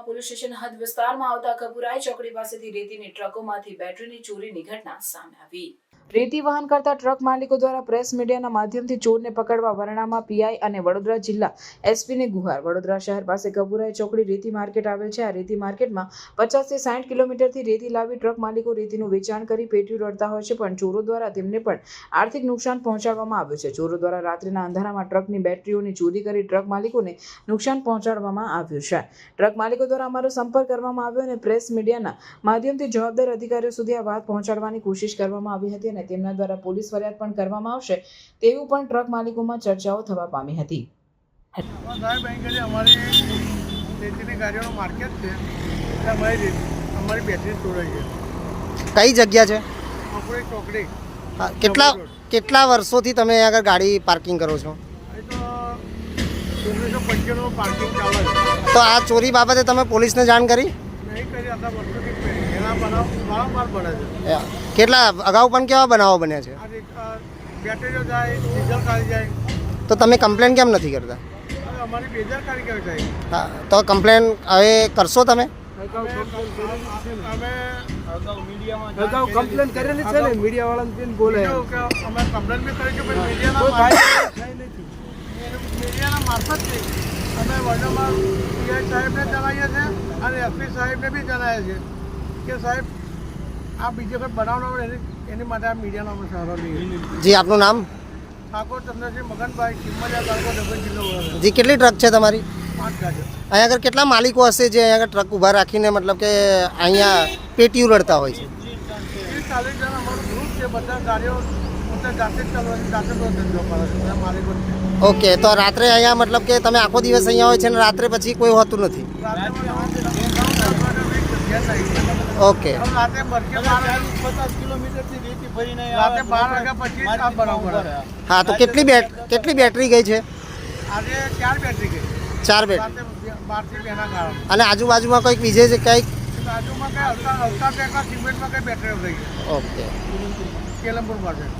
Police station હદ વિસ્તારમાં આવતા કપુરાઈ ચોકડી પાસેથી રેતીની ટ્રકોમાંથી બેટરીની ચોરીની ઘટના સામે આવી। રેતી વહન કરતા ટ્રક માલિકો દ્વારા પ્રેસ મીડિયાના માધ્યમથી ચોરને પકડવા વરણામાં પીઆઈ અને વડોદરા જિલ્લા એસપીને ગુહાર। વડોદરા શહેર પાસે કપુરાઈ ચોકડી રેતી માર્કેટ આવેલ છે। આ રેતી માર્કેટમાં 50 થી 60 કિલોમીટરથી રેતી લાવી ટ્રક માલિકો રેતીનું વેચાણ કરી પેટીઓ રડતા હોય છે, પણ ચોરો દ્વારા તેમને પણ આર્થિક નુકસાન પહોંચાડવામાં આવ્યું છે। ચોરો દ્વારા રાત્રિના અંધારામાં ટ્રકની બેટરીઓની ચોરી કરી ટ્રક માલિકોને નુકસાન પહોંચાડવામાં આવ્યું છે। ટ્રક માલિકો દ્વારા અમારો સંપર્ક કરવામાં આવ્યો અને પ્રેસ મીડિયાના માધ્યમથી જવાબદાર અધિકારીઓ સુધી આ વાત પહોંચાડવાની કોશિશ કરવામાં આવી હતી અને તેમના દ્વારા પોલીસ ફરિયાદ પણ કરવામાં આવશે તેવું પણ ટ્રક માલિકોમાં ચર્ચાઓ થવા પામી હતી। સાહેબ અહીં અમારી રેતીની ગાડીઓનું માર્કેટ છે, અમારી બેટરી ચોરાઈ છે। કઈ જગ્યા છે? કપુરાઈ ચોકડી। કેટલા વર્ષોથી તમે અહીંયા આગળ ગાડી પાર્કિંગ કરો છો? અહીં તો 1995 પાર્કિંગ ચાલે છે। તો આ ચોરી બાબતે તમે પોલીસને જાણ કરી? નહીં કરી, આટલા વર્ષોથી એના બનાવ વારંવાર બને છે। કેટલા અગાઉ પણ કેવા બનાવો બન્યા છે? આ બેટરીઓ જાય, ડીઝલ કાઢી જાય, તો તમે કમ્પ્લેન કેમ નથી કરતા? અમારી બેદરકારી કેવી થાય? હા, તો કમ્પ્લેન હવે કરશો તમે? અમે અગાઉ કમ્પ્લેન કરેલી છે ને, મીડિયા વાળાને બોલે અમે કમ્પ્લેન બી કરી કે મીડિયાના મારફતથી અમે વડોદરામાં પીઆઈ સાહેબને જણાવીએ છીએ અને એસપી સાહેબને બી જણાવીએ છીએ કે સાહેબ આ બીજો કંઈ બનાવવાનો એની માટે આ મીડિયાનો અમે સહારો લઈએ। જી, આપનું નામ? ઠાકોર ચંદ્રસિંહ મગનભાઈ, કિંમતિયા તાલુકો ડભોઈ જિલ્લો વડોદરા। જી, કેટલી ટ્રક છે તમારી? 5 ગાડીઓ। અહીંયા આગળ કેટલા માલિકો હશે જે અહીંયા આગળ ટ્રક ઊભા રાખીને મતલબ કે અહીંયા પેટીઓ રડતા હોય છે? 30-40 જણ અમારું ગ્રુપ છે, બધા ગાડીઓ પોતે જાતે જ ચાલવાની, જાતે જ ધંધો કરે છે, બધા માલિકો છે। ઓકે, તો રાત્રે અહીંયા મતલબ કે તમે આખો દિવસ અહીંયા હોય છે અને રાત્રે પછી કોઈ હોતું નથી? ઓકે, રાતે 50 કિલોમીટરથી રેતી ભરીને રાતે 12 વાગ્યા પછી આ બનાવ બને। હા, તો કેટલી બેટરી ગઈ છે? આજે 4 બેટરી ગઈ, 4 બેટરી। રાતે 12 થી 2 ના કારણે। અને આજુબાજુમાં કંઈક બીજે છે કંઈક? બાજુમાં કઈ હલકા ટ્રેકમાં સિમેન્ટમાં કઈ બેટરીઓ ગઈ, ઓકે, કેલમપુર પાસે।